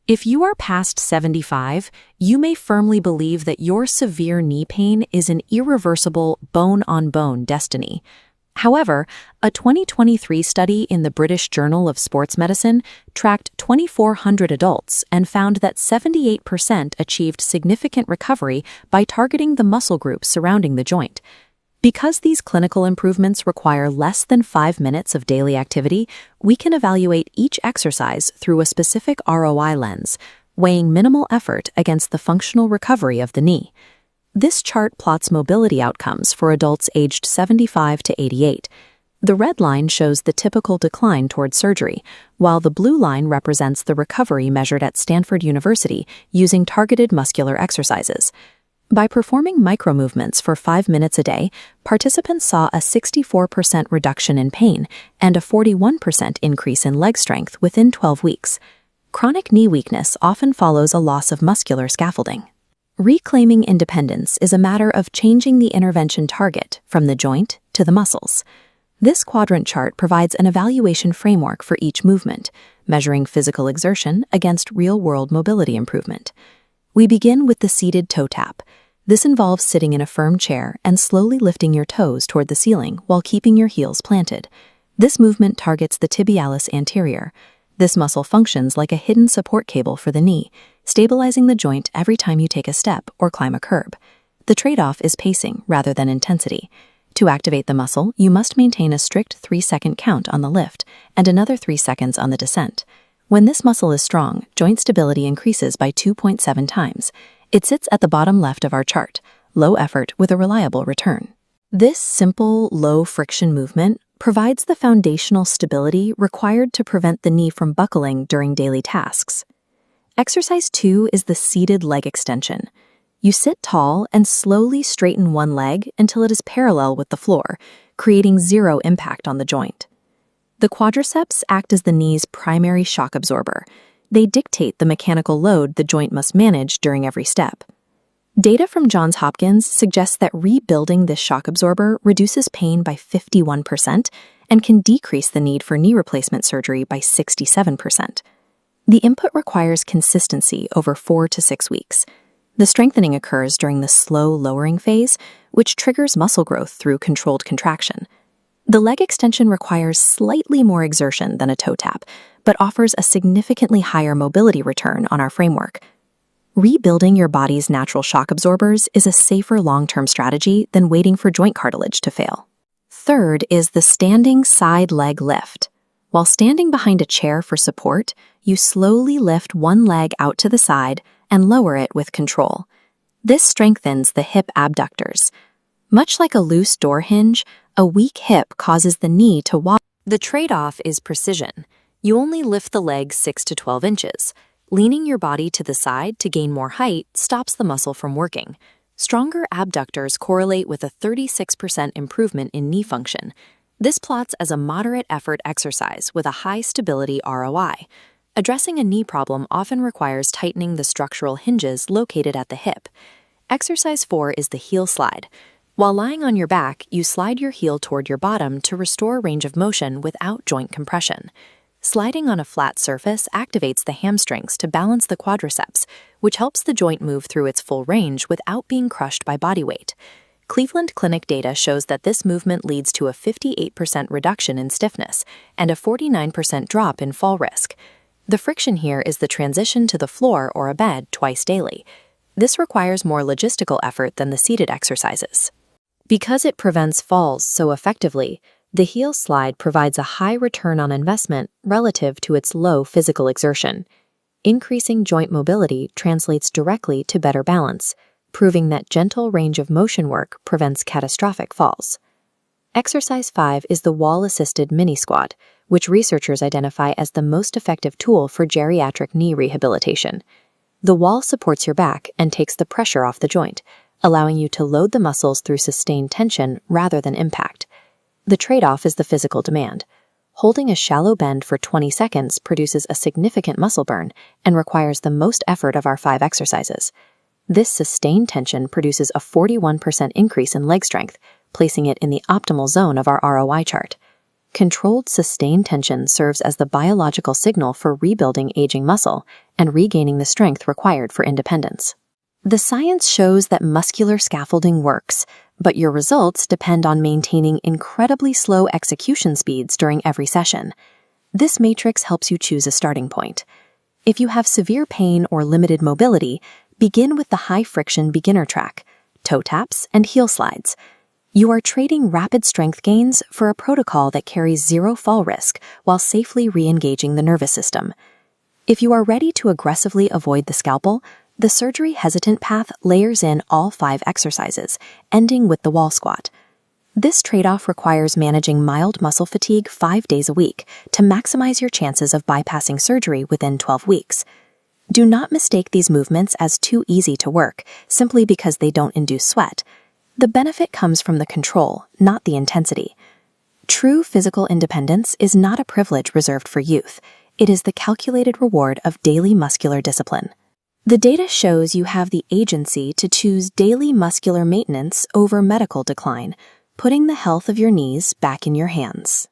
If you are past 75, you may firmly believe that your severe knee pain is an irreversible bone-on-bone destiny. However, a 2023 study in the British Journal of Sports Medicine tracked 2,400 adults and found that 78% achieved significant recovery by targeting the muscle groups surrounding the joint. Because these clinical improvements require less than 5 minutes of daily activity, we can evaluate each exercise through a specific ROI lens, weighing minimal effort against the functional recovery of the knee. This chart plots mobility outcomes for adults aged 75 to 88. The red line shows the typical decline toward surgery, while the blue line represents the recovery measured at Stanford University using targeted muscular exercises. By performing micromovements for 5 minutes a day, participants saw a 64% reduction in pain and a 41% increase in leg strength within 12 weeks. Chronic knee weakness often follows a loss of muscular scaffolding. Reclaiming independence is a matter of changing the intervention target from the joint to the muscles. This quadrant chart provides an evaluation framework for each movement, measuring physical exertion against real-world mobility improvement. We begin with the seated toe tap. This involves sitting in a firm chair and slowly lifting your toes toward the ceiling while keeping your heels planted. This movement targets the tibialis anterior. This muscle functions like a hidden support cable for the knee, stabilizing the joint every time you take a step or climb a curb. The trade-off is pacing rather than intensity. To activate the muscle, you must maintain a strict 3-second count on the lift and another 3 seconds on the descent. When this muscle is strong, joint stability increases by 2.7 times. It sits at the bottom left of our chart, low effort with a reliable return. This simple, low-friction movement provides the foundational stability required to prevent the knee from buckling during daily tasks. Exercise 2 is the seated leg extension. You sit tall and slowly straighten one leg until it is parallel with the floor, creating zero impact on the joint. The quadriceps act as the knee's primary shock absorber. They dictate the mechanical load the joint must manage during every step. Data from Johns Hopkins suggests that rebuilding this shock absorber reduces pain by 51% and can decrease the need for knee replacement surgery by 67%. The input requires consistency over 4 to 6 weeks. The strengthening occurs during the slow lowering phase, which triggers muscle growth through controlled contraction. The leg extension requires slightly more exertion than a toe tap, but offers a significantly higher mobility return on our framework. Rebuilding your body's natural shock absorbers is a safer long-term strategy than waiting for joint cartilage to fail. Third is the standing side leg lift. While standing behind a chair for support, you slowly lift one leg out to the side and lower it with control. This strengthens the hip abductors. Much like a loose door hinge, a weak hip causes the knee to wobble. The trade-off is precision. You only lift the leg 6 to 12 inches. Leaning your body to the side to gain more height stops the muscle from working. Stronger abductors correlate with a 36% improvement in knee function. This plots as a moderate effort exercise with a high stability ROI. Addressing a knee problem often requires tightening the structural hinges located at the hip. Exercise 4 is the heel slide. While lying on your back, you slide your heel toward your bottom to restore range of motion without joint compression. Sliding on a flat surface activates the hamstrings to balance the quadriceps, which helps the joint move through its full range without being crushed by body weight. Cleveland Clinic data shows that this movement leads to a 58% reduction in stiffness and a 49% drop in fall risk. The friction here is the transition to the floor or a bed twice daily. This requires more logistical effort than the seated exercises. Because it prevents falls so effectively, the heel slide provides a high return on investment relative to its low physical exertion. Increasing joint mobility translates directly to better balance, proving that gentle range of motion work prevents catastrophic falls. Exercise 5 is the wall-assisted mini squat, which researchers identify as the most effective tool for geriatric knee rehabilitation. The wall supports your back and takes the pressure off the joint, allowing you to load the muscles through sustained tension rather than impact. The trade-off is the physical demand. Holding a shallow bend for 20 seconds produces a significant muscle burn and requires the most effort of our 5 exercises. This sustained tension produces a 41% increase in leg strength, placing it in the optimal zone of our ROI chart. Controlled, sustained tension serves as the biological signal for rebuilding aging muscle and regaining the strength required for independence. The science shows that muscular scaffolding works, but your results depend on maintaining incredibly slow execution speeds during every session. This matrix helps you choose a starting point. If you have severe pain or limited mobility, begin with the high-friction beginner track, toe taps, and heel slides. You are trading rapid strength gains for a protocol that carries zero fall risk while safely re-engaging the nervous system. If you are ready to aggressively avoid the scalpel, the surgery-hesitant path layers in all 5 exercises, ending with the wall squat. This trade-off requires managing mild muscle fatigue 5 days a week to maximize your chances of bypassing surgery within 12 weeks. Do not mistake these movements as too easy to work simply because they don't induce sweat. The benefit comes from the control, not the intensity. True physical independence is not a privilege reserved for youth. It is the calculated reward of daily muscular discipline. The data shows you have the agency to choose daily muscular maintenance over medical decline, putting the health of your knees back in your hands.